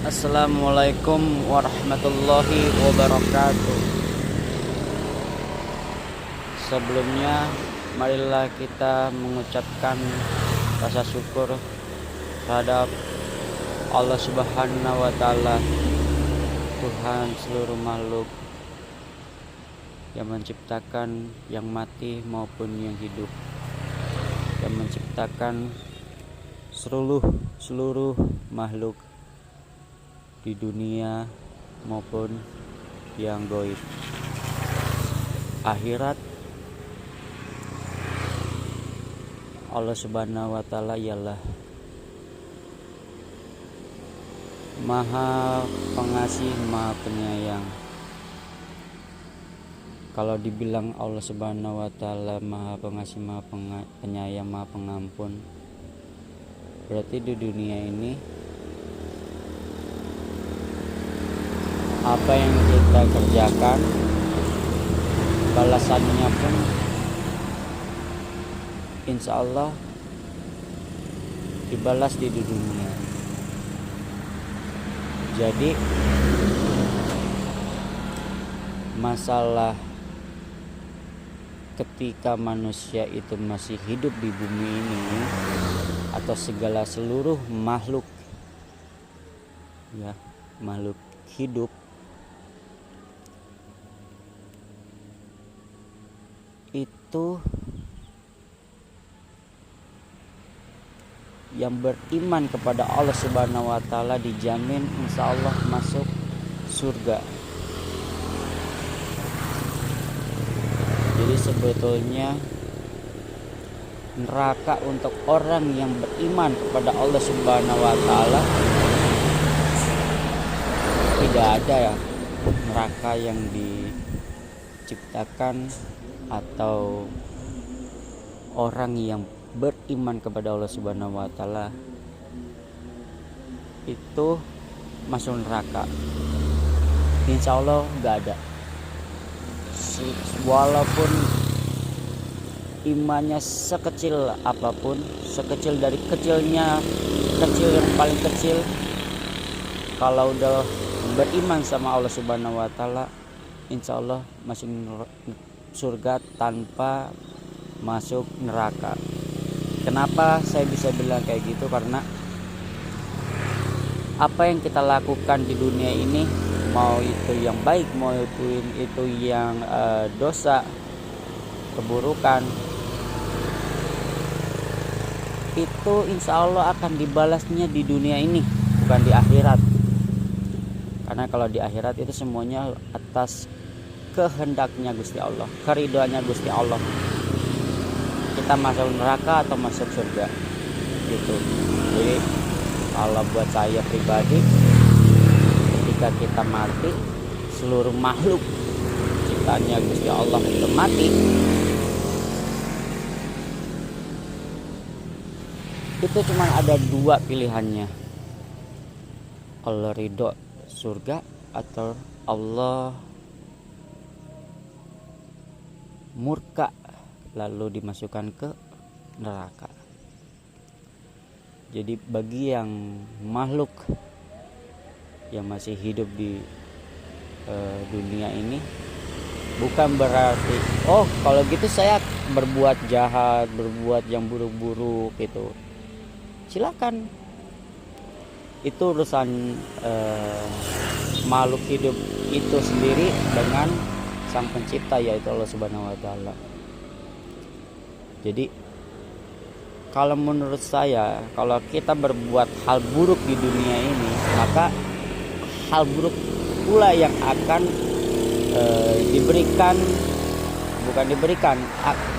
Assalamualaikum warahmatullahi wabarakatuh. Sebelumnya, marilah kita mengucapkan rasa syukur terhadap Allah Subhanahu wa Ta'ala, Tuhan seluruh makhluk yang menciptakan yang mati maupun yang hidup, yang menciptakan seluruh makhluk di dunia maupun yang gaib. Akhirat Allah Subhanahu wa Ta'ala ialah Maha Pengasih, Maha Penyayang. Kalau dibilang Allah Subhanahu wa Ta'ala Maha Pengasih, Maha Penyayang, Maha Pengampun, berarti di dunia ini apa yang kita kerjakan balasannya pun insya Allah dibalas di dunia. Jadi masalah ketika manusia itu masih hidup di bumi ini, atau seluruh makhluk makhluk hidup itu yang beriman kepada Allah Subhanahu wa Ta'ala dijamin insya Allah masuk surga. Jadi sebetulnya neraka untuk orang yang beriman kepada Allah Subhanahu wa Ta'ala tidak ada ya. Neraka yang diciptakan atau orang yang beriman kepada Allah Subhanahu wa Ta'ala itu masuk neraka, insya Allah gak ada. Walaupun imannya sekecil apapun, sekecil dari kecil yang paling kecil, kalau udah beriman sama Allah Subhanahu wa Ta'ala insya Allah masuk surga tanpa masuk neraka. Kenapa saya bisa bilang kayak gitu? Karena apa yang kita lakukan di dunia ini, mau itu yang baik, mau itu yang dosa, keburukan, itu insya Allah akan dibalasnya di dunia ini, bukan di akhirat. Karena kalau di akhirat itu semuanya atas kehendaknya Gusti Allah, keridhoannya Gusti Allah, kita masuk neraka atau masuk surga gitu. Jadi kalau buat saya pribadi, ketika kita mati, seluruh makhluk ciptaannya Gusti Allah itu mati, itu cuma ada dua pilihannya: Allah ridho surga atau Allah murka lalu dimasukkan ke neraka. Jadi bagi yang makhluk yang masih hidup di dunia ini, bukan berarti kalau gitu saya berbuat jahat, berbuat yang buruk-buruk gitu. Silakan, itu urusan makhluk hidup itu sendiri dengan Sang Pencipta, yaitu Allah Subhanahu wa Ta'ala. Jadi kalau menurut saya, kalau kita berbuat hal buruk di dunia ini, maka hal buruk pula yang akan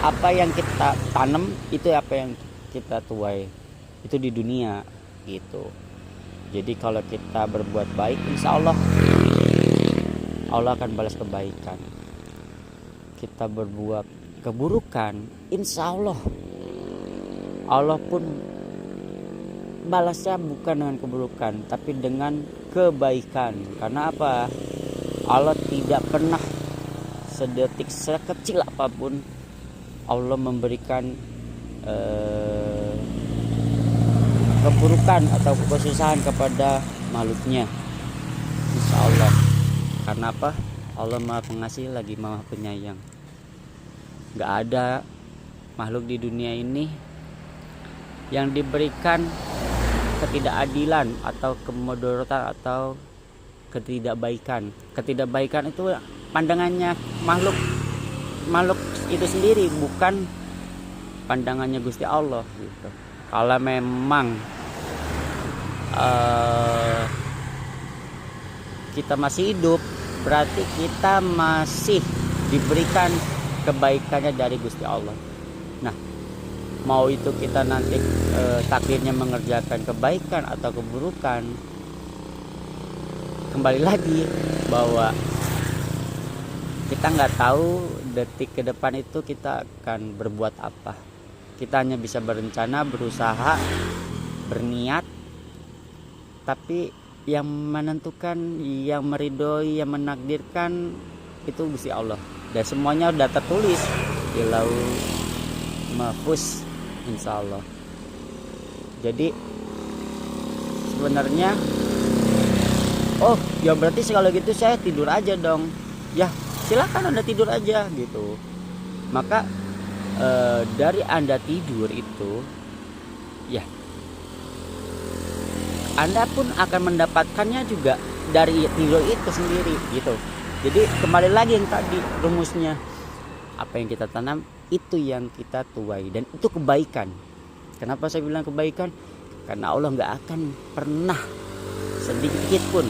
apa yang kita tanam itu apa yang kita tuai itu di dunia gitu. Jadi kalau kita berbuat baik, insya Allah akan balas kebaikan. Kita berbuat keburukan, insya Allah pun balasnya bukan dengan keburukan, tapi dengan kebaikan. Karena apa? Allah tidak pernah sedetik sekecil apapun Allah memberikan keburukan atau kesusahan kepada makhluknya, insya Allah. Karena apa? Allah Maha Pengasih lagi Maha Penyayang. Gak ada makhluk di dunia ini yang diberikan ketidakadilan atau kemudaratan atau ketidakbaikan. Ketidakbaikan itu pandangannya makhluk itu sendiri, bukan pandangannya Gusti Allah gitu. Kalau memang kita masih hidup, berarti kita masih diberikan kebaikannya dari Gusti Allah. Nah, mau itu kita nanti takdirnya mengerjakan kebaikan atau keburukan, kembali lagi bahwa kita nggak tahu detik ke depan itu kita akan berbuat apa. Kita hanya bisa berencana, berusaha, berniat, tapi yang menentukan, yang meridhoi, yang menakdirkan itu Gusti Allah. Dan semuanya udah tertulis di Lauhul Mahfuz, insya Allah. Jadi sebenarnya, oh ya berarti kalau gitu saya tidur aja dong. Ya silakan Anda tidur aja gitu. Maka dari Anda tidur itu, ya Anda pun akan mendapatkannya juga dari tidur itu sendiri gitu. Jadi kembali lagi yang tadi rumusnya, apa yang kita tanam itu yang kita tuai, dan itu kebaikan. Kenapa saya bilang kebaikan? Karena Allah nggak akan pernah sedikit pun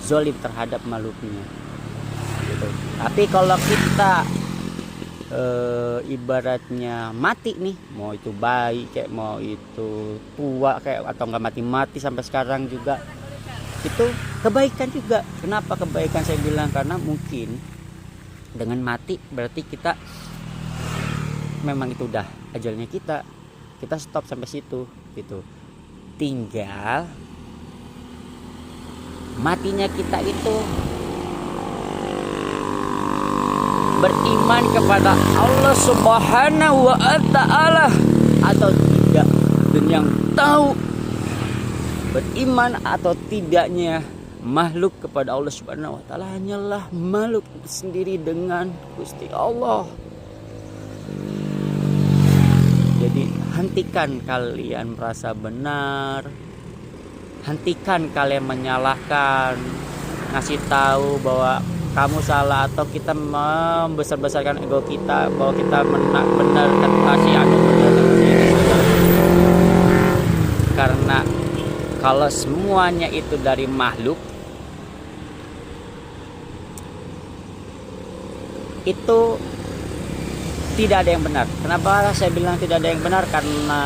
zalim terhadap makhluknya gitu. Tapi kalau kita ibaratnya mati nih, mau itu bayi kayak mau itu tua kayak atau nggak mati sampai sekarang juga, itu kebaikan juga. Kenapa kebaikan saya bilang? Karena mungkin dengan mati berarti kita memang itu udah ajalnya kita stop sampai situ gitu. Tinggal matinya kita itu beriman kepada Allah Subhanahu wa Ta'ala atau tidak, dan yang tahu beriman atau tidaknya makhluk kepada Allah Subhanahu wa Ta'ala hanyalah makhluk itu sendiri dengan Gusti Allah. Jadi hentikan kalian merasa benar, hentikan kalian menyalahkan, ngasih tahu bahwa kamu salah, atau kita membesar-besarkan ego kita bahwa kita benar kasih anu benar ini. Karena kalau semuanya itu dari makhluk, itu tidak ada yang benar. Kenapa saya bilang tidak ada yang benar? Karena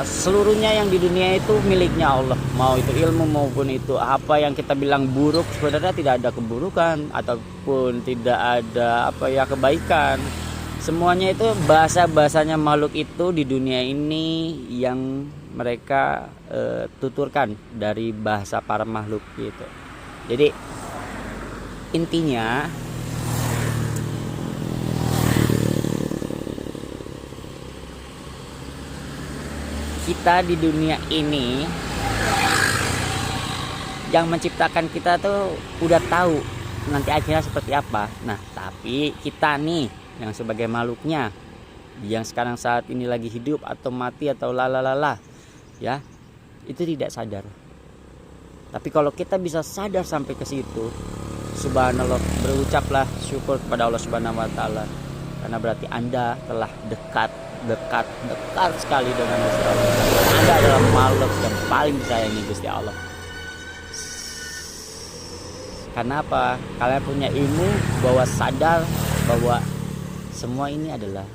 seluruhnya yang di dunia itu miliknya Allah. Mau itu ilmu maupun itu apa yang kita bilang buruk, sebenarnya tidak ada keburukan ataupun tidak ada kebaikan. Semuanya itu bahasa-bahasanya makhluk itu di dunia ini yang mereka tuturkan dari bahasa para makhluk gitu. Jadi intinya kita di dunia ini, yang menciptakan kita tuh udah tahu nanti akhirnya seperti apa. Nah, tapi kita nih yang sebagai makhluknya, yang sekarang saat ini lagi hidup atau mati atau lalalala, ya, itu tidak sadar. Tapi kalau kita bisa sadar sampai ke situ, subhanallah, berucaplah syukur kepada Allah Subhanahu wa Ta'ala, karena berarti Anda telah dekat sekali dengan Gusti Allah. Anda adalah makhluk yang paling disayangi Gusti Allah. Karena apa? Kalian punya ilmu bahwa sadar bahwa semua ini adalah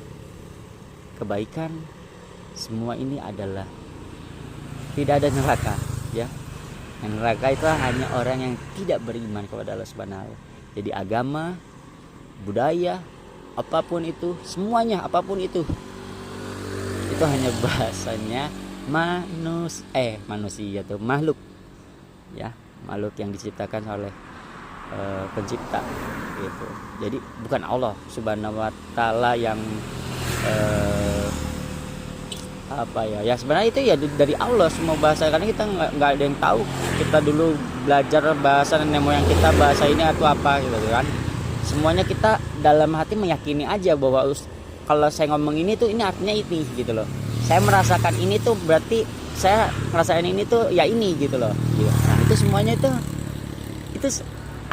kebaikan, semua ini adalah tidak ada neraka, ya. Yang neraka itu hanya orang yang tidak beriman kepada Allah Subhanahu wa Ta'ala. Jadi agama, budaya, apapun itu, semuanya apapun itu hanya bahasanya manusia tuh, makhluk, ya, makhluk yang diciptakan oleh pencipta gitu. Jadi bukan Allah Subhanahu wa Ta'ala yang apa ya, ya sebenarnya itu ya dari Allah semua bahasa, karena kita nggak ada yang tahu. Kita dulu belajar bahasa nenek moyang kita, bahasa ini atau apa gitu kan, semuanya kita dalam hati meyakini aja bahwa kalau saya ngomong ini tuh ini artinya ini gitu loh, saya merasakan ini tuh berarti saya ngerasain ini tuh ya ini gitu loh gitu. Nah itu semuanya itu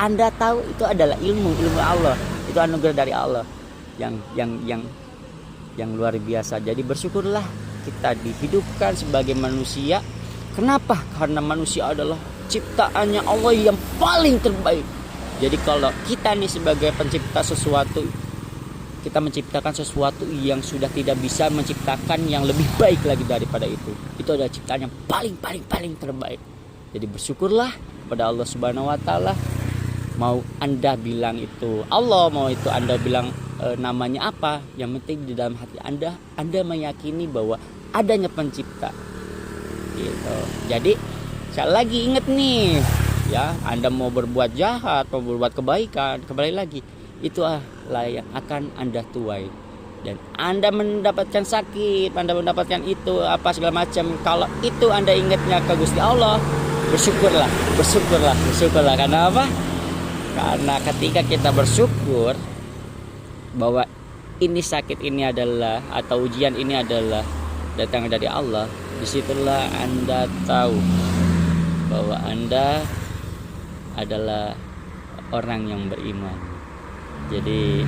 Anda tahu itu adalah ilmu Allah, itu anugerah dari Allah yang luar biasa. Jadi bersyukurlah kita dihidupkan sebagai manusia. Kenapa? Karena manusia adalah ciptaannya Allah yang paling terbaik. Jadi kalau kita nih sebagai pencipta sesuatu, kita menciptakan sesuatu yang sudah tidak bisa menciptakan yang lebih baik lagi daripada itu. Itu adalah ciptaan yang paling terbaik. Jadi bersyukurlah pada Allah Subhanahu wa taala. Mau Anda bilang itu Allah, mau itu Anda bilang namanya apa, yang penting di dalam hati Anda meyakini bahwa adanya pencipta. Gitu. Jadi sekali lagi ingat nih, ya, Anda mau berbuat jahat, mau berbuat kebaikan, kembali lagi itu lah yang akan Anda tuai. Dan Anda mendapatkan sakit, Anda mendapatkan itu apa segala macam, kalau itu Anda ingatnya ke Gusti Allah, bersyukurlah. Karena apa? Karena ketika kita bersyukur bahwa ini sakit ini adalah, atau ujian ini adalah datang dari Allah, disitulah Anda tahu bahwa Anda adalah orang yang beriman. Jadi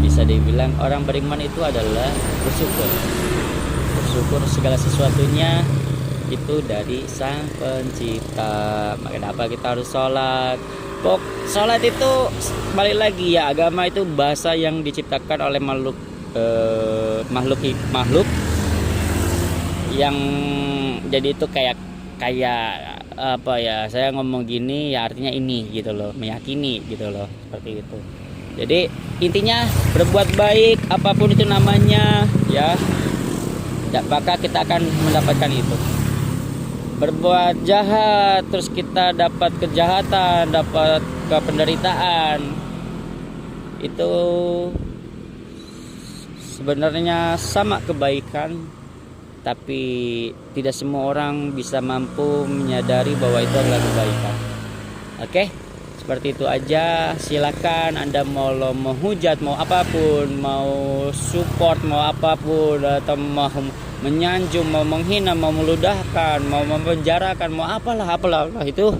bisa dibilang orang beriman itu adalah bersyukur segala sesuatunya itu dari Sang Pencipta. Makanya apa kita harus sholat. Sholat itu balik lagi ya, agama itu bahasa yang diciptakan oleh makhluk yang jadi itu kayak apa ya, saya ngomong gini ya artinya ini gitu loh, meyakini gitu loh, seperti itu. Jadi intinya berbuat baik apapun itu namanya ya, maka kita akan mendapatkan itu. Berbuat jahat terus kita dapat kejahatan, dapat penderitaan, itu sebenarnya sama kebaikan, tapi tidak semua orang bisa mampu menyadari bahwa itu adalah kebaikan. Oke, seperti itu aja. Silakan Anda mau hujat, mau apapun, mau support, mau apapun, atau mau menyanjung, mau menghina, mau meludahkan, mau memenjarakan, mau apalah itu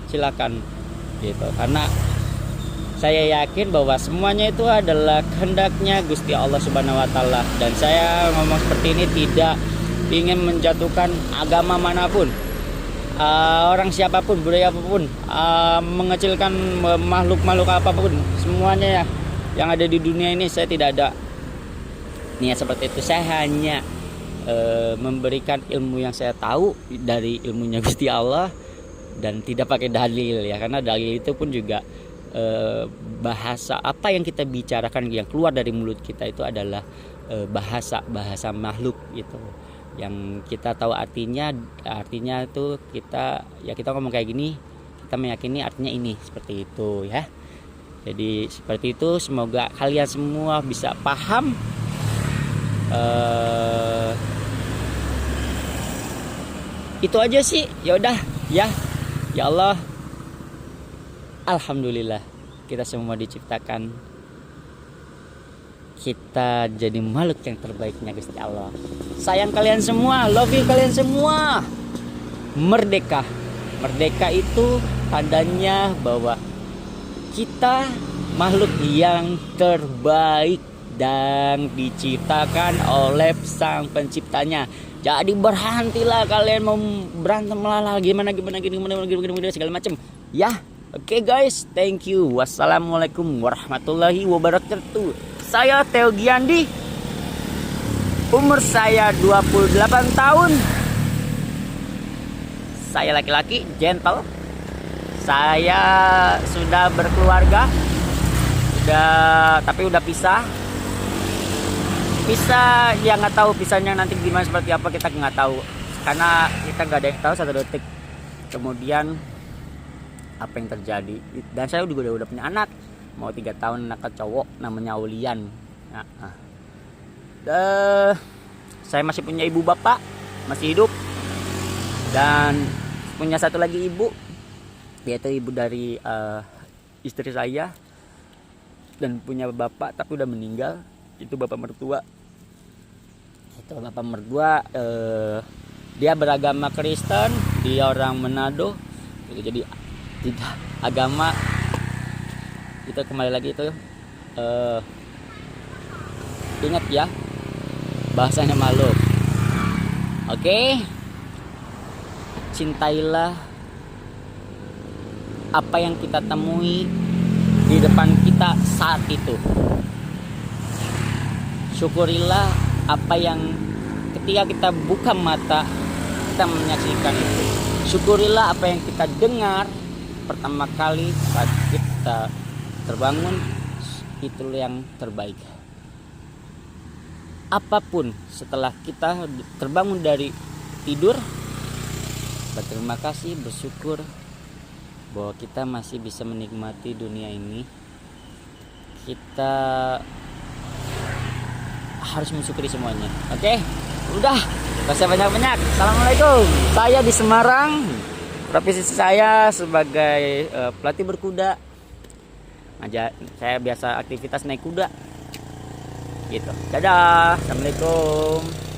silakan gitu. Karena saya yakin bahwa semuanya itu adalah kehendaknya Gusti Allah Subhanahu wa taala, dan saya ngomong seperti ini tidak ingin menjatuhkan agama manapun, orang siapapun, budaya apapun, mengecilkan makhluk apapun, semuanya ya yang ada di dunia ini. Saya tidak ada niat seperti itu. Saya hanya memberikan ilmu yang saya tahu dari ilmunya Gusti Allah, dan tidak pakai dalil ya, karena dalil itu pun juga bahasa apa yang kita bicarakan, yang keluar dari mulut kita itu adalah bahasa makhluk gitu, yang kita tahu artinya itu kita ngomong kayak gini, kita meyakini artinya ini, seperti itu ya. Jadi seperti itu, semoga kalian semua bisa paham. Itu aja sih. Ya udah ya Allah, alhamdulillah kita semua diciptakan, kita jadi makhluk yang terbaiknya Gusti Allah. Sayang kalian semua, love you kalian semua. Merdeka itu tandanya bahwa kita makhluk yang terbaik dan diciptakan oleh Sang Penciptanya. Jadi berhentilah kalian mau berantem melala gimana segala macam ya. Oke guys, thank you. Wassalamualaikum warahmatullahi wabarakatuh. Saya Theo Giandi, umur saya 28 tahun. Saya laki-laki, gentle. Saya sudah berkeluarga, tapi udah pisah ya, nggak tahu pisahnya nanti gimana, seperti apa kita nggak tahu, karena kita nggak ada yang tahu satu detik kemudian apa yang terjadi. Dan saya juga udah punya anak, mau 3 tahun, anak cowok namanya Aulian. saya masih punya ibu bapak, masih hidup. Dan punya satu lagi ibu, yaitu ibu dari istri saya. Dan punya bapak tapi udah meninggal, itu bapak mertua. Itu bapak mertua, dia beragama Kristen, dia orang Manado. Jadi tidak agama itu kembali lagi itu ingat ya, bahasanya malu. Oke, cintailah apa yang kita temui di depan kita saat itu. Syukurilah apa yang ketika kita buka mata kita menyaksikan itu. Syukurilah apa yang kita dengar pertama kali saat kita terbangun, itu yang terbaik. Apapun setelah kita terbangun dari tidur, berterima kasih, bersyukur bahwa kita masih bisa menikmati dunia ini. Kita harus mensyukuri semuanya. Oke, udah, gak usah banyak-banyak. Assalamualaikum. Saya di Semarang. Profesi saya sebagai pelatih berkuda. Saya biasa aktivitas naik kuda. Gitu. Dadah. Assalamualaikum.